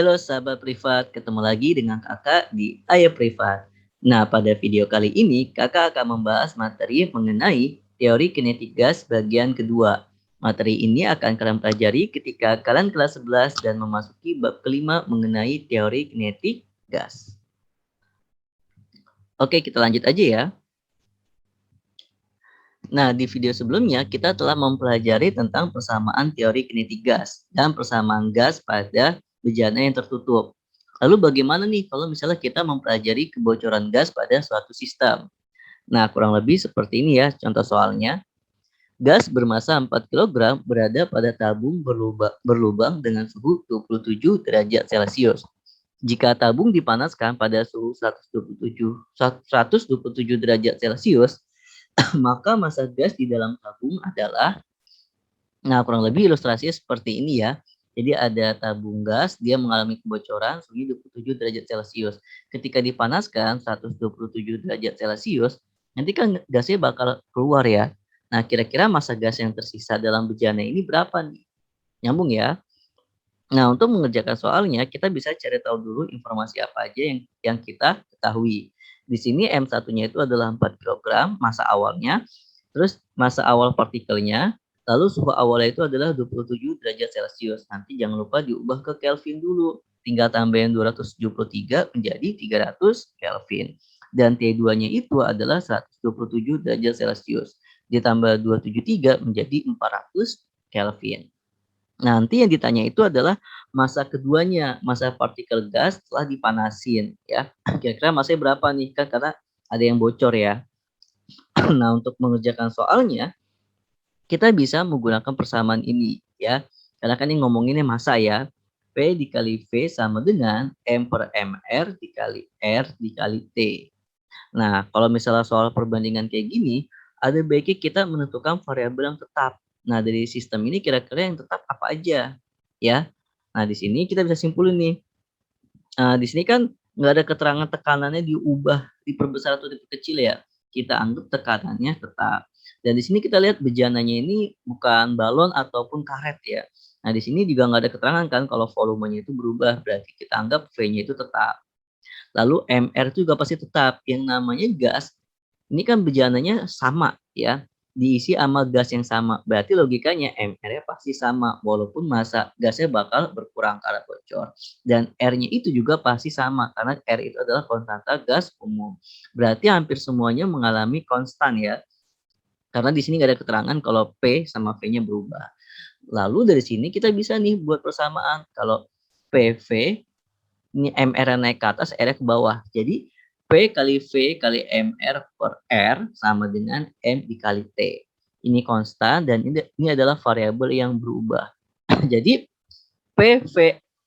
Halo sahabat privat, ketemu lagi dengan kakak di Ayah Privat. Nah, pada video kali ini kakak akan membahas materi mengenai teori kinetik gas bagian kedua. Materi ini akan kalian pelajari ketika kalian kelas 11 dan memasuki bab kelima mengenai teori kinetik gas. Oke, kita lanjut aja ya. Nah, di video sebelumnya kita telah mempelajari tentang persamaan teori kinetik gas dan persamaan gas pada bejana yang tertutup. Lalu bagaimana nih kalau misalnya kita mempelajari kebocoran gas pada suatu sistem? Nah, kurang lebih seperti ini ya contoh soalnya. Gas bermasa 4 kg berada pada tabung berlubang dengan suhu 27 derajat Celcius. Jika tabung dipanaskan pada suhu 127 derajat Celcius, maka massa gas di dalam tabung adalah, nah kurang lebih ilustrasinya seperti ini ya. Jadi ada tabung gas, dia mengalami kebocoran suhu 27 derajat Celcius. Ketika dipanaskan 127 derajat Celcius, nanti kan gasnya bakal keluar ya. Nah, kira-kira massa gas yang tersisa dalam bejana ini berapa nih? Nyambung ya? Nah, untuk mengerjakan soalnya, kita bisa cari tahu dulu informasi apa aja yang kita ketahui. Di sini M1-nya itu adalah 4 kg massa awalnya, terus massa awal partikelnya, lalu suhu awalnya itu adalah 27 derajat Celcius. Nanti jangan lupa diubah ke Kelvin dulu. Tinggal tambahin 273 menjadi 300 Kelvin. Dan T2-nya itu adalah 127 derajat Celcius. Ditambah 273 menjadi 400 Kelvin. Nanti yang ditanya itu adalah massa keduanya, massa partikel gas setelah dipanasin ya. Kira-kira massanya berapa nih? Kan karena ada yang bocor ya. Nah, untuk mengerjakan soalnya kita bisa menggunakan persamaan ini ya. Karena kan ini ngomonginnya massa ya. P dikali V sama dengan M per MR dikali R dikali T. Nah, kalau misalnya soal perbandingan kayak gini, ada baiknya kita menentukan variabel yang tetap. Nah, dari sistem ini kira-kira yang tetap apa aja? Ya. Nah, di sini kita bisa simpulin nih. Di sini kan nggak ada keterangan tekanannya diubah, diperbesar atau diperkecil ya. Kita anggap tekanannya tetap. Dan di sini kita lihat bejananya ini bukan balon ataupun karet ya. Nah, di sini juga nggak ada keterangan kan kalau volumenya itu berubah, berarti kita anggap V-nya itu tetap. Lalu MR itu juga pasti tetap. Yang namanya gas, ini kan bejananya sama ya, diisi sama gas yang sama. Berarti logikanya MR-nya pasti sama, walaupun massa gasnya bakal berkurang karena bocor. Dan R-nya itu juga pasti sama, karena R itu adalah konstanta gas umum. Berarti hampir semuanya mengalami konstan ya. Karena di sini nggak ada keterangan kalau P sama V-nya berubah. Lalu dari sini kita bisa nih buat persamaan. Kalau PV ini MR naik ke atas, R ke bawah. Jadi P kali V kali MR per R sama dengan M dikali T. Ini konstan dan ini adalah variabel yang berubah. Jadi P V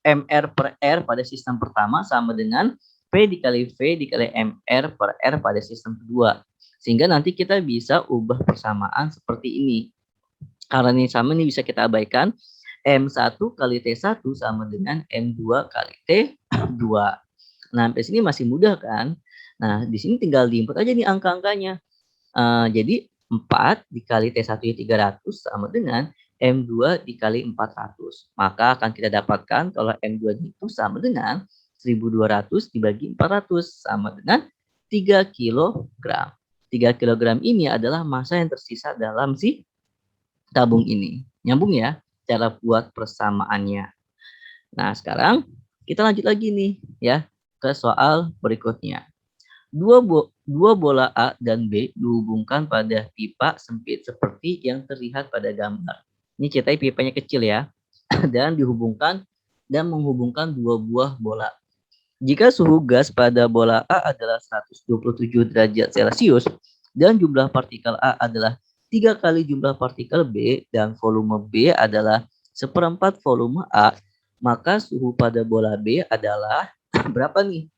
MR per R pada sistem pertama sama dengan P dikali V dikali MR per R pada sistem kedua. Sehingga nanti kita bisa ubah persamaan seperti ini. Karena ini sama, ini bisa kita abaikan. M1 kali T1 sama dengan M2 kali T2. Nah, sampai sini masih mudah kan? Nah, di sini tinggal diinput aja nih angka-angkanya. Jadi 4 dikali T1-nya 300 sama dengan M2 dikali 400. Maka akan kita dapatkan kalau M2 itu sama dengan 1200 dibagi 400 sama dengan 3 kg. 3 kg ini adalah massa yang tersisa dalam si tabung ini. Nyambung ya cara buat persamaannya. Nah, sekarang kita lanjut lagi nih ya ke soal berikutnya. Dua bola A dan B dihubungkan pada pipa sempit seperti yang terlihat pada gambar. Ini ceritanya pipanya kecil ya. Dan menghubungkan dua buah bola. Jika suhu gas pada bola A adalah 127 derajat Celcius dan jumlah partikel A adalah 3 kali jumlah partikel B dan volume B adalah seperempat volume A, maka suhu pada bola B adalah berapa nih?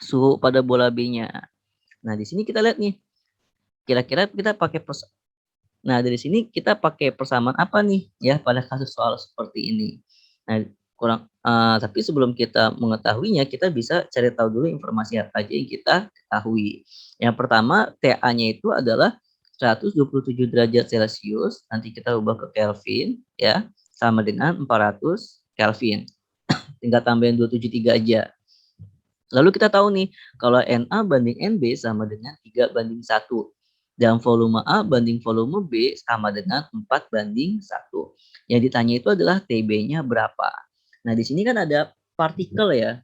Suhu pada bola B-nya. Nah, di sini kita lihat nih. Kira-kira kita pakai Nah, dari sini kita pakai persamaan apa nih ya pada kasus soal seperti ini. Nah, tapi sebelum kita mengetahuinya, kita bisa cari tahu dulu informasi apa aja yang kita ketahui. Yang pertama, TA-nya itu adalah 127 derajat Celcius, nanti kita ubah ke Kelvin ya, sama dengan 400 Kelvin. tinggal tambahin 273 aja. Lalu kita tahu nih, kalau NA banding NB sama dengan 3:1. Dan volume A banding volume B sama dengan 4:1. Yang ditanya itu adalah TB-nya berapa. Nah, di sini kan ada partikel ya.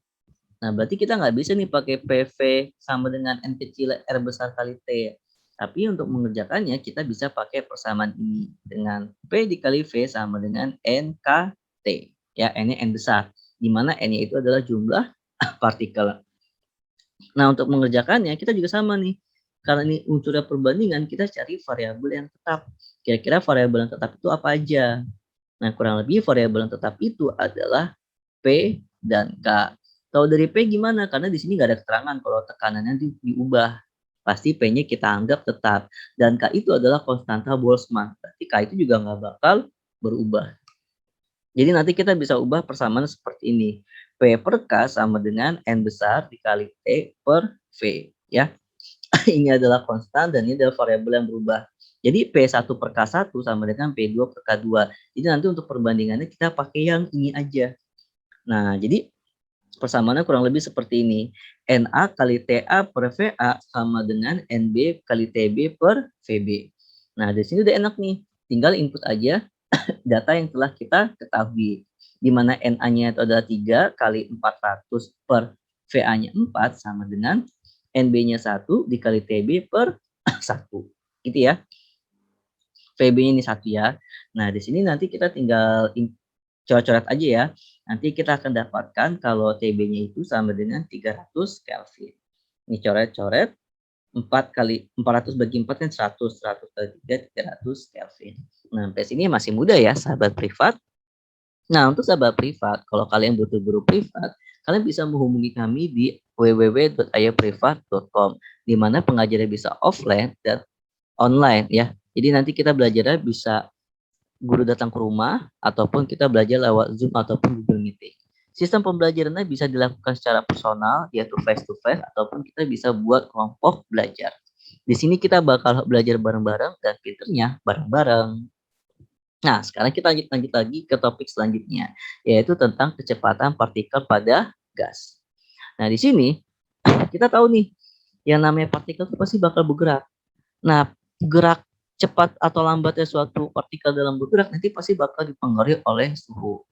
Nah, berarti kita nggak bisa nih pakai PV sama dengan N kecil R besar kali T. Tapi untuk mengerjakannya kita bisa pakai persamaan ini dengan P dikali V sama dengan NKT. Ya, N-nya N besar. Di mana N-nya itu adalah jumlah partikel. Nah, untuk mengerjakannya kita juga sama nih. Karena ini unsurnya perbandingan, kita cari variabel yang tetap. Kira-kira variabel yang tetap itu apa aja? Nah, kurang lebih variabel yang tetap itu adalah P dan K. Tahu dari P gimana? Karena di sini nggak ada keterangan kalau tekanannya diubah. Pasti P-nya kita anggap tetap. Dan K itu adalah konstanta Boltzmann. Berarti K itu juga nggak bakal berubah. Jadi nanti kita bisa ubah persamaan seperti ini. P per K sama dengan N besar dikali T per V. Ya. Ini adalah konstan dan ini adalah variabel yang berubah. Jadi P1 per K1 sama dengan P2 per K2. Jadi nanti untuk perbandingannya kita pakai yang ini aja. Nah, jadi persamaannya kurang lebih seperti ini. NA kali TA per VA sama dengan NB kali TB per VB. Nah, di sini udah enak nih. Tinggal input aja data yang telah kita ketahui. Di mana NA-nya itu adalah 3 kali 400 per VA-nya 4 sama dengan NB-nya 1 dikali TB per 1. Gitu ya. VB-nya ini 1 ya. Nah, di sini nanti kita tinggal coret-coret aja ya. Nanti kita akan dapatkan kalau TB-nya itu sama dengan 300 Kelvin. Ini coret-coret. 4 kali 400 bagi 4 kan 100. 100 kali 3, 300 Kelvin. Nah, sampai sini masih mudah ya, sahabat privat. Nah, untuk sahabat privat, kalau kalian butuh guru privat, kalian bisa menghubungi kami di www.ayahprivat.com, di mana pengajarnya bisa offline dan online ya. Jadi nanti kita belajarnya bisa guru datang ke rumah ataupun kita belajar lewat Zoom ataupun Google Meeting. Sistem pembelajarannya bisa dilakukan secara personal yaitu face to face ataupun kita bisa buat kelompok belajar. Di sini kita bakal belajar bareng-bareng dan pinternya bareng-bareng. Nah, sekarang kita lanjut lagi ke topik selanjutnya, yaitu tentang kecepatan partikel pada gas. Nah, di sini kita tahu nih, yang namanya partikel itu pasti bakal bergerak. Nah, gerak cepat atau lambatnya suatu partikel dalam bergerak nanti pasti bakal dipengaruhi oleh suhu.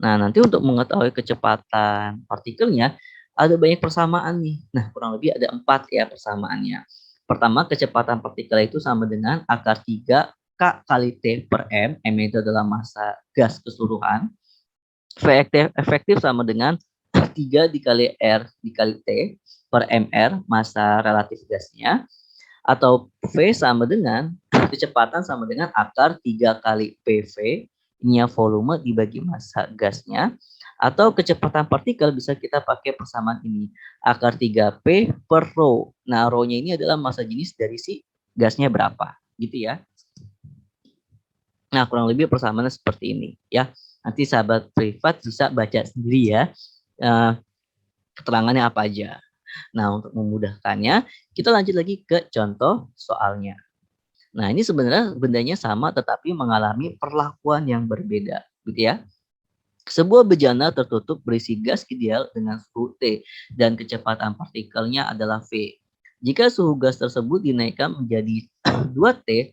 Nah, nanti untuk mengetahui kecepatan partikelnya, ada banyak persamaan nih. Nah, kurang lebih ada 4 ya persamaannya. Pertama, kecepatan partikel itu sama dengan akar 3 K kali T per M. M itu adalah massa gas keseluruhan. V efektif sama dengan 3 dikali R dikali T per MR, massa relatif gasnya. Atau V sama dengan kecepatan sama dengan akar 3 kali PV, ini volume dibagi massa gasnya. Atau kecepatan partikel bisa kita pakai persamaan ini, akar 3P per rho. Nah, rho-nya ini adalah massa jenis dari si gasnya berapa, gitu ya. Nah, kurang lebih persamaannya seperti ini ya. Nanti sahabat privat bisa baca sendiri ya keterangannya apa aja. Nah, untuk memudahkannya, kita lanjut lagi ke contoh soalnya. Nah, ini sebenarnya bendanya sama tetapi mengalami perlakuan yang berbeda, gitu ya. Sebuah bejana tertutup berisi gas ideal dengan suhu T dan kecepatan partikelnya adalah V. Jika suhu gas tersebut dinaikkan menjadi 2T,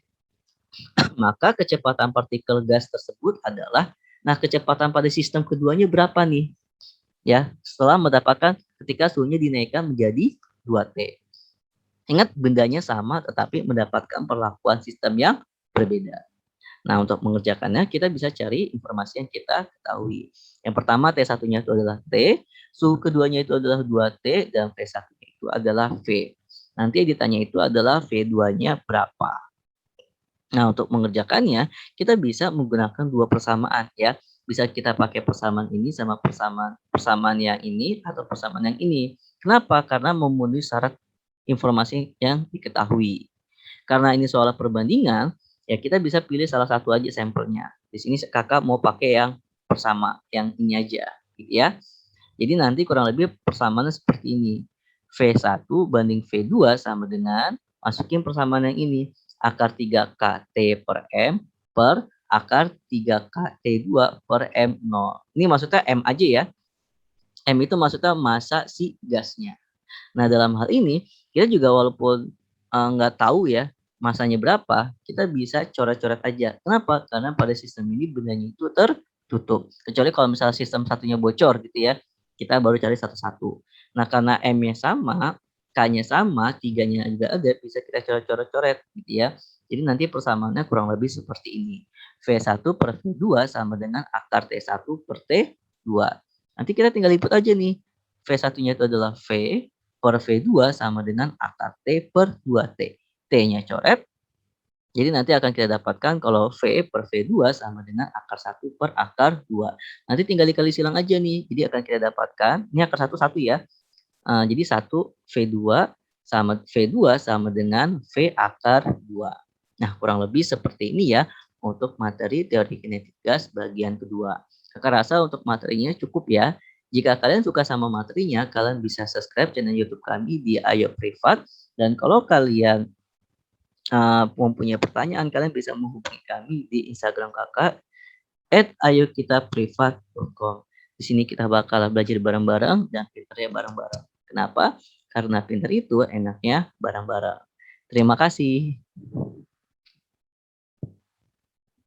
maka kecepatan partikel gas tersebut adalah, nah kecepatan pada sistem keduanya berapa nih? Ya, setelah mendapatkan ketika suhunya dinaikkan menjadi 2T. Ingat bendanya sama tetapi mendapatkan perlakuan sistem yang berbeda. Nah, untuk mengerjakannya kita bisa cari informasi yang kita ketahui. Yang pertama T1-nya itu adalah T, suhu keduanya itu adalah 2T dan V1-nya itu adalah V. Nanti yang ditanya itu adalah V2-nya berapa. Nah, untuk mengerjakannya, kita bisa menggunakan dua persamaan ya. Bisa kita pakai persamaan ini sama persamaan yang ini atau persamaan yang ini. Kenapa? Karena memenuhi syarat informasi yang diketahui. Karena ini soal perbandingan, ya kita bisa pilih salah satu aja sampelnya. Di sini kakak mau pakai yang persama, yang ini aja, gitu ya. Jadi nanti kurang lebih persamaannya seperti ini. V1 banding V2 sama dengan, masukin persamaan yang ini, akar 3K T per M per akar 3K T2 per M0. Ini maksudnya M aja ya. M itu maksudnya massa si gasnya. Nah, dalam hal ini kita juga walaupun, nggak tahu ya masanya berapa, kita bisa coret-coret aja. Kenapa? Karena pada sistem ini bendanya itu tertutup. Kecuali kalau misalnya sistem satunya bocor gitu ya, kita baru cari satu-satu. Nah, karena M-nya sama, K-nya sama, 3-nya juga ada, bisa kita coret-coret-coret gitu ya. Jadi nanti persamaannya kurang lebih seperti ini. V1 per V2 sama dengan akar T1 per T2. Nanti kita tinggal input aja nih. V1-nya itu adalah V per V2 sama dengan akar T per 2T. T-nya coret, jadi nanti akan kita dapatkan kalau V per V2 sama dengan akar 1 per akar 2. Nanti tinggal dikali silang aja nih. Jadi akan kita dapatkan, ini akar 1 1 ya. Jadi 1 V2 sama dengan V akar 2. Nah, kurang lebih seperti ini ya untuk materi teori kinetik gas bagian kedua. Kakak rasa untuk materinya cukup ya. Jika kalian suka sama materinya, kalian bisa subscribe channel YouTube kami di Ayo Privat. Dan kalau kalian mempunyai pertanyaan, kalian bisa menghubungi kami di Instagram kakak @ayokitaprivat.com. Di sini kita bakal belajar bareng-bareng dan pinternya bareng-bareng. Kenapa? Karena pinter itu enaknya bareng-bareng. Terima kasih.